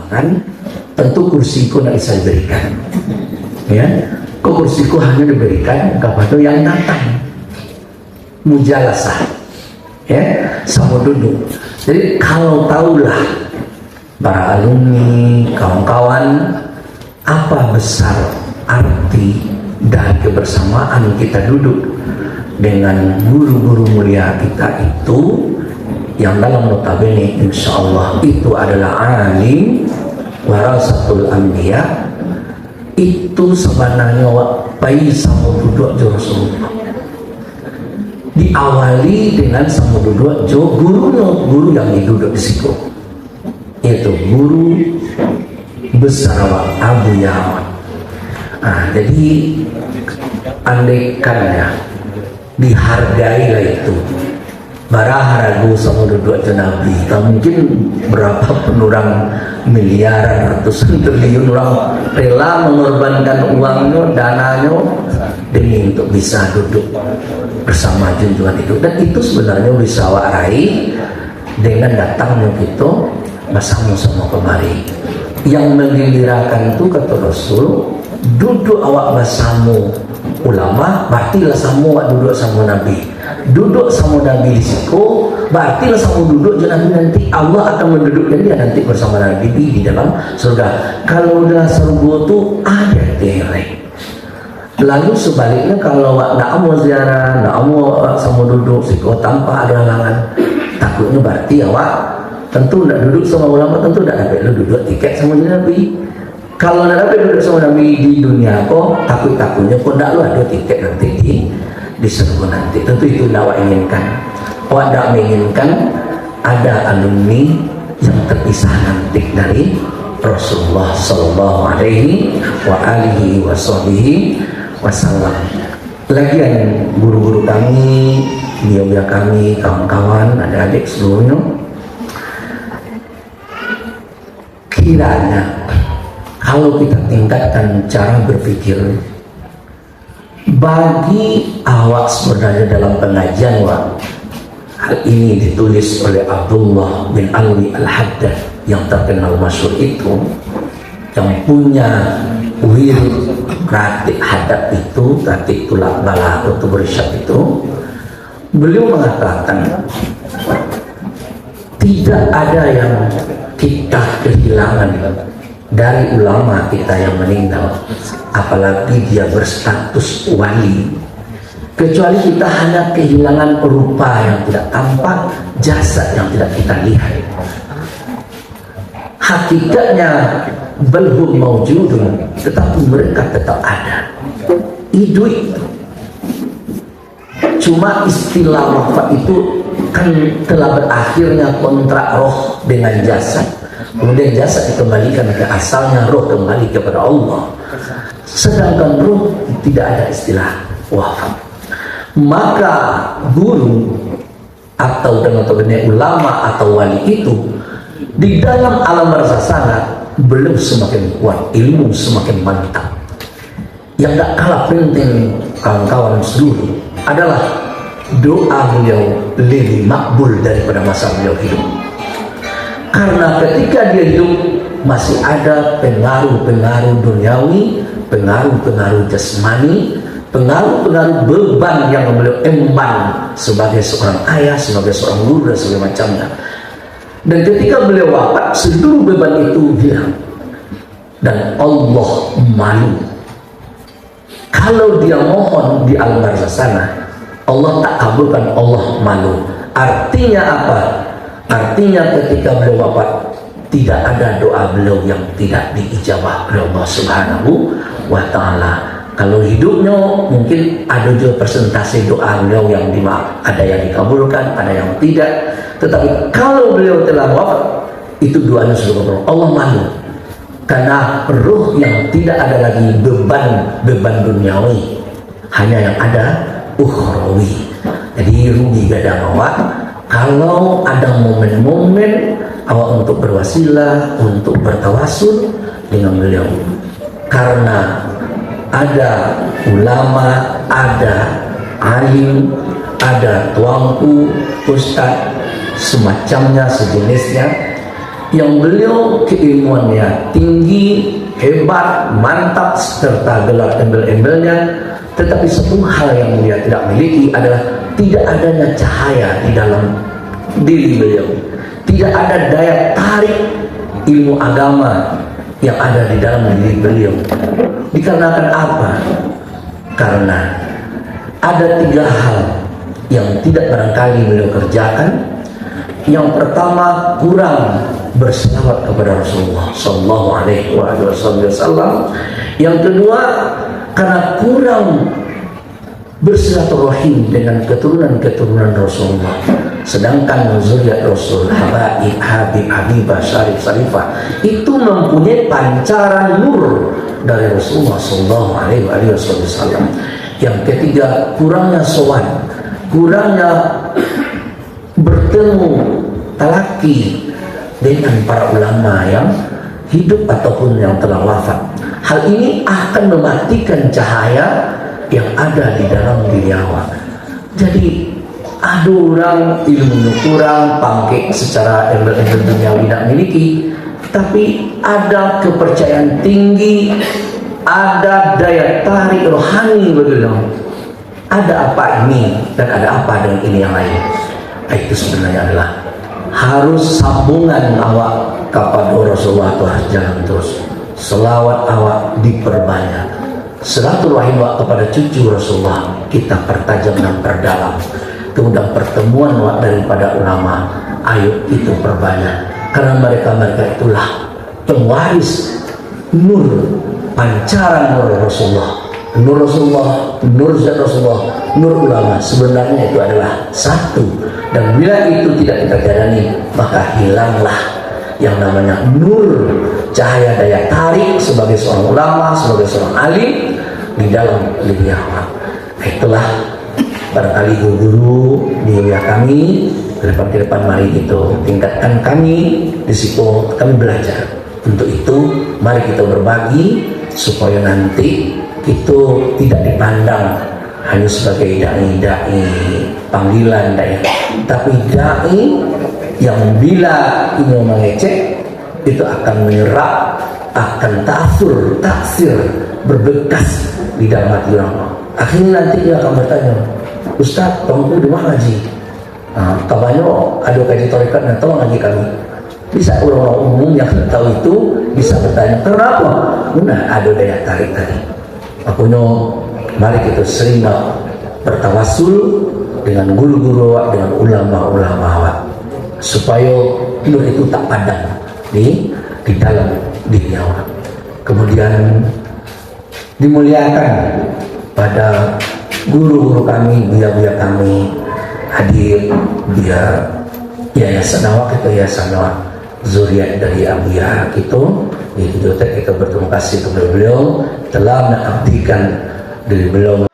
ruangan, tentu kursiku tidak bisa diberikan. Ya, kursiku hanya diberikan kepada yang datang. Mujalasah, ya, sama duduk. Jadi kalau tahulah para alumni, kawan-kawan, apa besar arti dan kebersamaan kita duduk dengan guru-guru mulia kita itu, yang dalam notabene insya Allah itu adalah alim warasatul anbiya, itu sebenarnya bayi sama duduk jo Rasulullah diawali dengan sama duduk jo guru yang duduk di situ, yaitu guru besar Abu Ya'mar. Jadi andaikannya dihargailah itu baraharagu sama duduk jo Nabi, tak mungkin berapa penurang miliaran, ratusan triliun orang rela mengorbankan uangnya, dananya demi untuk bisa duduk bersama junjungan itu. Dan itu sebenarnya bisa warai dengan datangnya kita bersama-sama kemari. Yang menggembirakan itu kata Rasul, duduk awak bersama ulama, berartilah sama duduk sama Nabi. Duduk sama Nabi di situ, berarti lah sama duduk Nabi, nanti Allah akan mendudukkan dia nanti bersama Nabi di dalam surga. Kalau dalam surga itu ada tereng. Lalu sebaliknya kalau nak mau ziarah, nak mau sama duduk situ tanpa ada halangan, takutnya berarti awak tentu nak duduk sama ulama, tentu nak dapat duduk tiket sama Nabi. Kalau nak dapat duduk sama Nabi di dunia kok takutnya kok nak lu ada tiket nanti di surga nanti. Tentu itu awak inginkan. Awak tidak menginginkan ada alumni yang terpisah nanti dari Rasulullah Sallallahu Alaihi Wasallam. Lagian guru-guru kami, beliau kami, kawan-kawan, adik-adik seluruhnya, kiranya kalau kita tingkatkan cara berpikir bagi awak sebenarnya dalam pengajian hal ini ditulis oleh Abdullah bin Alwi Al-Haddad yang terkenal masyhur itu, yang punya wirid ratik hadap itu, ratik tulak bala atau berisyad itu. Beliau mengatakan tidak ada yang kita kehilangan dari ulama kita yang meninggal, apalagi dia berstatus wali, kecuali kita hanya kehilangan rupa yang tidak tampak, jasad yang tidak kita lihat. Hakikatnya belhum maujudun, tetapi mereka tetap ada, hidup. Cuma istilah wafat itu kan telah berakhirnya kontrak roh dengan jasad. Kemudian jasad dikembalikan ke asalnya, roh kembali kepada Allah. Sedangkan roh tidak ada istilah wafat. Maka guru atau notabene ulama atau wali itu di dalam alam barzah sana belum semakin kuat, ilmu semakin mantap. Yang tak kalah penting kawan-kawan seluruh adalah doa beliau lebih makbul daripada masa beliau hidup. Karena ketika dia hidup masih ada pengaruh-pengaruh duniawi, pengaruh-pengaruh jasmani, pengaruh-pengaruh beban yang beliau emban sebagai seorang ayah, sebagai seorang guru dan sebagainya macamnya. Dan ketika beliau wafat, seluruh beban itu hilang dan Allah malu. Kalau dia mohon di alam barzah sana, Allah tak kabulkan, Allah malu. Artinya apa? Artinya ketika beliau wafat, tidak ada doa beliau yang tidak diijabah oleh Allah Subhanahu wa Ta'ala. Kalau hidupnya mungkin ada juga persentase doa beliau yang ada yang dikabulkan, ada yang tidak. Tetapi kalau beliau telah wafat, itu doanya sudah kabul. Allah malu karena ruh yang tidak ada lagi beban duniawi, hanya yang ada ukhrawi. Jadi rugi gadang awak kalau ada momen-momen awak untuk berwasilah, untuk bertawasul dengan beliau. Karena ada ulama, ada alim, ada tuanku, ustaz, semacamnya, sejenisnya, yang beliau keilmuannya tinggi, hebat, mantap, serta gelar embel-embelnya, tetapi satu hal yang dia tidak miliki adalah tidak adanya cahaya di dalam diri beliau. Tidak ada daya tarik ilmu agama yang ada di dalam diri beliau. Dikarenakan apa? Karena ada 3 hal yang tidak barangkali beliau kerjakan. Yang pertama, kurang berselawat kepada Rasulullah Sallallahu Alaihi Wasallam. Yang kedua, karena kurang bersilaturahim dengan keturunan-keturunan Rasulullah. Sedangkan zuriat Rasul Habibah Syarifah itu mempunyai pancaran nur dari Rasulullah Sallallahu Alaihi Wasallam. Yang ketiga, kurangnya sowan, kurangnya bertemu talaki dengan para ulama yang hidup ataupun yang telah wafat. Hal ini akan mematikan cahaya yang ada di dalam diri awak. Jadi ada orang ilmunya kurang, pangke secara embel-embel duniawi tidak miliki, tapi ada kepercayaan tinggi, ada daya tarik rohani begitu. Ada apa ini dan ada apa dengan ini yang lain. Itu sebenarnya adalah harus sambungan awak kepada Rasulullah itu harus jalan terus. Selawat awak diperbanyak, silaturahim awak kepada cucu Rasulullah kita pertajam dan perdalam. Kemudian pertemuan awak daripada ulama, ayo itu perbanyak, karena mereka itulah pengwaris nur, pancaran nur Rasulullah. Nur Rasulullah, nur zat Rasulullah, nur ulama sebenarnya itu adalah satu. Dan bila itu tidak kita jalani, maka hilanglah yang namanya nur, cahaya daya tarik sebagai seorang ulama, sebagai seorang alim di dalam diri awak. Itulah barangkali guru-guru di wilayah kami ke depan mari itu tingkatkan kami di situ, kami belajar. Untuk itu mari kita berbagi supaya nanti itu tidak dipandang hanya sebagai dai panggilan dai, tapi dai yang bila ingin mengecek itu akan menyerap, akan taksir berbekas di dalam hati orang. Akhirnya nanti dia akan bertanya, Ustaz, kamu di mana ngaji? Kabarnya ada kaji tarekat dan tahu ngaji kami. Bisa orang-orang umum yang tahu itu bisa bertanya, kenapa? Nah, ada daya tarik tadi. Makanya mari kita sering bertawasul dengan guru-guru, dengan ulama-ulama supaya nur itu tak padam di dalam diri awak. Kemudian dimuliakan pada guru-guru kami, buya-buya kami hadir biar yayasan awak itu yayasan awak zuriat dari Abuya itu di videotek. Kita berterima kasih kepada beliau telah mengabdikan diri beliau